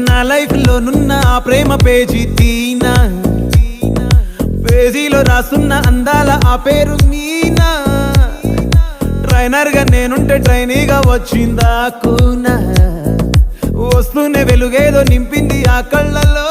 నా లైఫ్ లో నున్న ఆ ప్రేమ పేజీ తీనా, పేజీలో రాసున్న అందాల ఆ పేరు మీనా. ట్రైనర్ గా నేనుంటే ట్రైనీగా వచ్చిందా కూనా, వస్తూనే వెలుగేదో నింపింది ఆ కళ్ళలో.